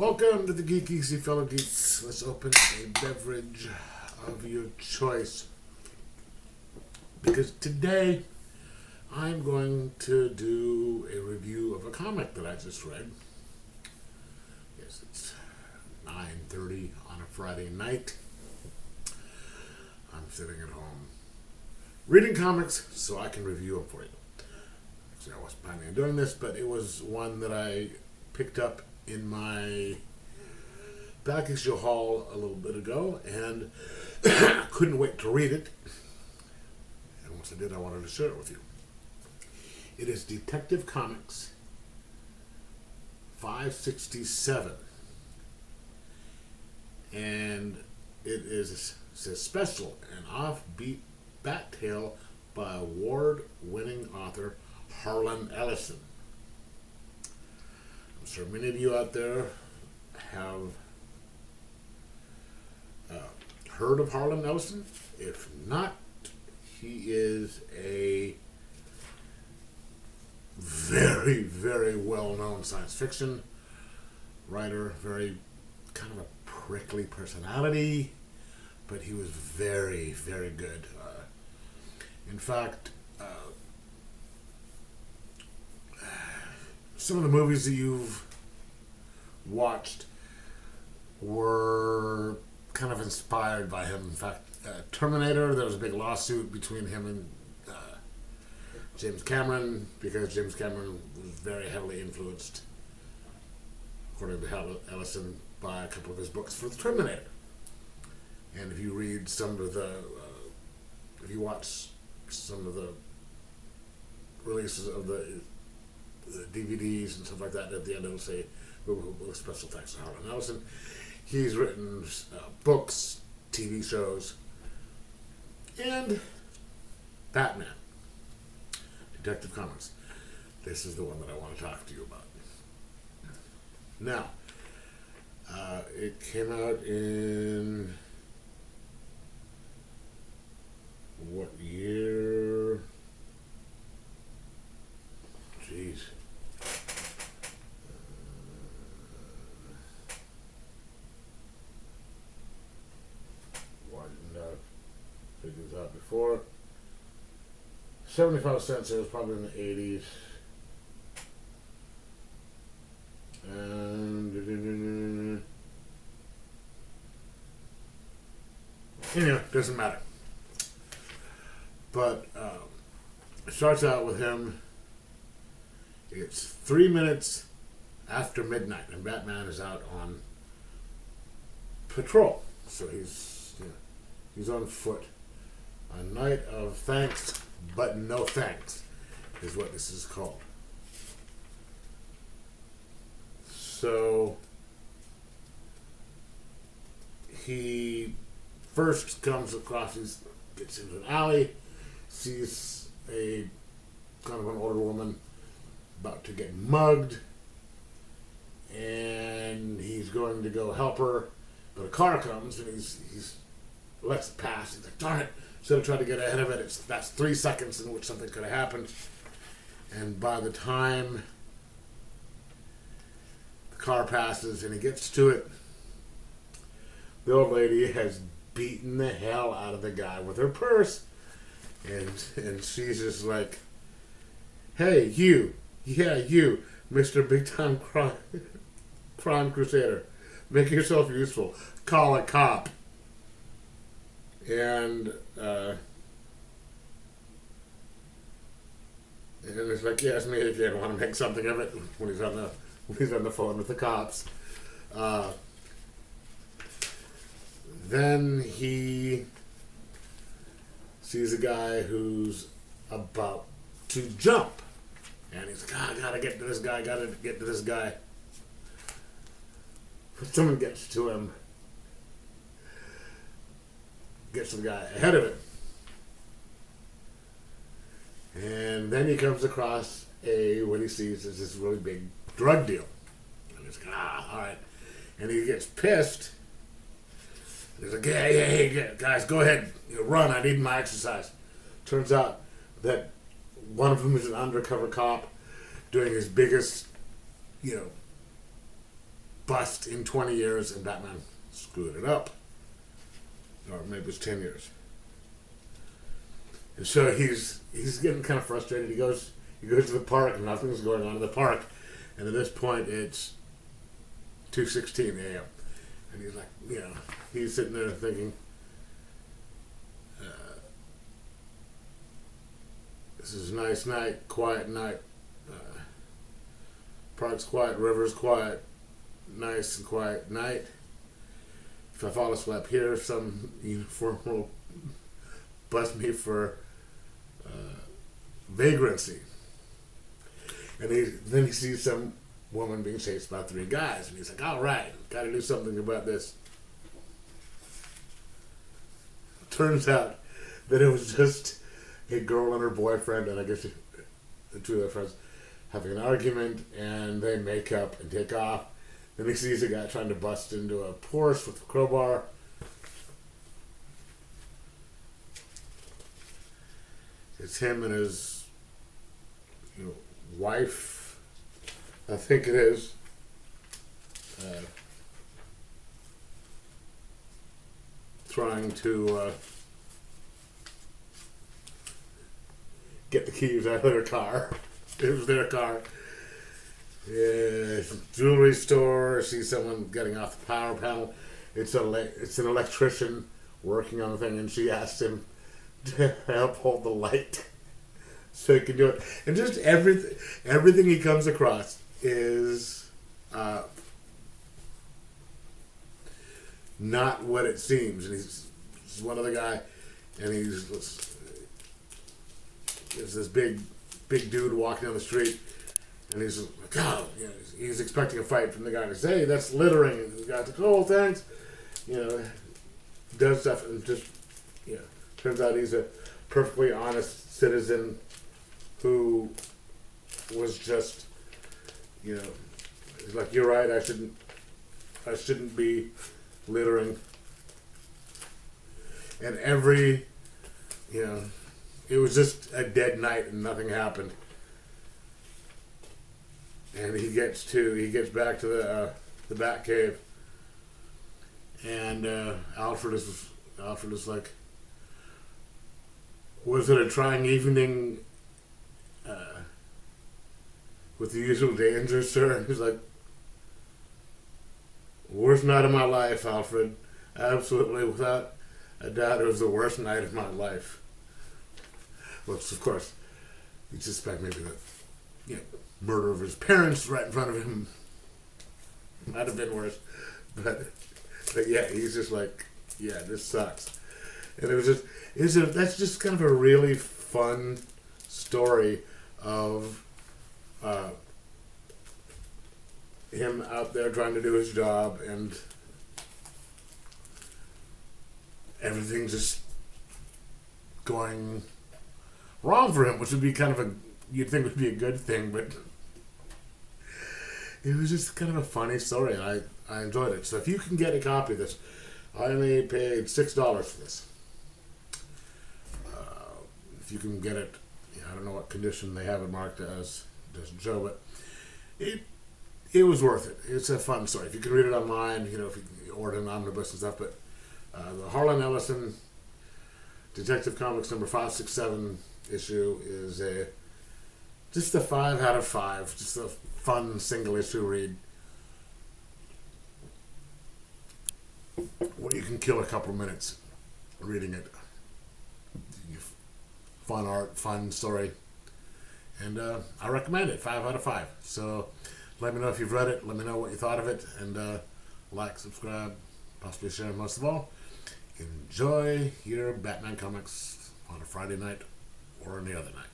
Welcome to the Geek Easy Fellow Geeks. Let's open a beverage of your choice. Because today I'm going to do a review of a comic that I just read. Yes, it's 9:30 on a Friday night. I'm sitting at home reading comics so I can review them for you. Actually, I wasn't planning on doing this, but it was one that I picked up in my back issue haul a little bit ago, and couldn't wait to read it. And once I did, I wanted to share it with you. It is Detective Comics 567, and it is a special and offbeat bat tale by award-winning author Harlan Ellison. I'm sure many of you out there have heard of Harlan Ellison. If not, he is a very, very well-known science fiction writer, very kind of a prickly personality, but he was very, very good. In fact, some of the movies that you've watched were kind of inspired by him. In fact, Terminator, there was a big lawsuit between him and James Cameron, because James Cameron was very heavily influenced, according to Ellison, by a couple of his books for the Terminator. And if you read some of the, if you watch some of the releases of the DVDs and stuff like that, at the end it'll say, with special thanks to Harlan Ellison. He's written books, TV shows, and Batman. Detective Comics. This is the one that I want to talk to you about. Now, it came out in what year? Jeez. Why didn't I figure this out before? 75 cents, it was probably in the 80s. And anyway, doesn't matter. But it starts out with him. It's 3 minutes after midnight, and Batman is out on patrol. So he's on foot. A night of thanks, but no thanks, is what this is called. So he first comes across, gets into an alley, sees a kind of an older woman about to get mugged, and he's going to go help her, but a car comes and he's lets it pass. He's like, darn it, instead of trying to get ahead of it, that's 3 seconds in which something could have happened. And by the time the car passes and he gets to it, the old lady has beaten the hell out of the guy with her purse. And she's just like, hey, you, Mr. Big Time Crime Crusader, make yourself useful. Call a cop. And it's like, yes, me if you want to make something of it when he's on the phone with the cops. Then he sees a guy who's about to jump, and he's like, I gotta get to this guy. But someone gets to him, gets to the guy ahead of him. And then he comes across what he sees is this really big drug deal. And he's like, all right. And he gets pissed. He's like, hey, guys, go ahead. Run, I need my exercise. Turns out that one of them is an undercover cop doing his biggest, bust in 20 years, and Batman screwed it up. Or maybe it was 10 years. And so he's getting kind of frustrated. He goes to the park, and nothing's going on in the park. And at this point, it's 2:16 a.m. And he's like, he's sitting there thinking, this is a nice night, quiet night. Park's quiet, river's quiet, nice and quiet night. If I fall asleep here, some uniform will bust me for vagrancy. And then he sees some woman being chased by 3 guys, and he's like, all right, got to do something about this. Turns out that it was just a girl and her boyfriend, and I guess the 2 of their friends, having an argument, and they make up and take off. Then he sees a guy trying to bust into a Porsche with a crowbar. It's him and his wife, I think it is. Trying to get the keys out of their car. It was their car. Yeah, jewelry store. See someone getting off the power panel. It's an electrician working on the thing, and she asked him to help hold the light so he can do it. And just everything he comes across is not what it seems. And he's one other guy, and there's this big dude walking down the street, and he's like, he's expecting a fight from the guy. And he's, hey, that's littering. And the guy's like, oh, thanks. Does stuff, and just, turns out he's a perfectly honest citizen who was just, he's like, you're right, I shouldn't be littering. And it was just a dead night and nothing happened. And he gets back to the Batcave, and Alfred is like, was it a trying evening with the usual danger, sir? And he's like, worst night of my life, Alfred. Absolutely, without a doubt, it was the worst night of my life. Which, of course, you suspect maybe that, murder of his parents right in front of him might have been worse. But yeah, he's just like, yeah, this sucks. And that's just kind of a really fun story of him out there trying to do his job, and everything just going wrong for him, which would be kind of you'd think would be a good thing, but it was just kind of a funny story, and I enjoyed it. So if you can get a copy of this, I only paid $6 for this. If you can get it, I don't know what condition they have it marked as, it doesn't show, but it was worth it. It's a fun story. If you can read it online, if you order an omnibus and stuff, but the Harlan Ellison Detective Comics number 567 issue is just a 5 out of 5. Just a fun single issue read where you can kill a couple of minutes reading it. Fun art, fun story, and I recommend it. 5 out of 5. So let me know if you've read it. Let me know what you thought of it, and like, subscribe, possibly share. Most of all, enjoy your Batman comics on a Friday night or any other night.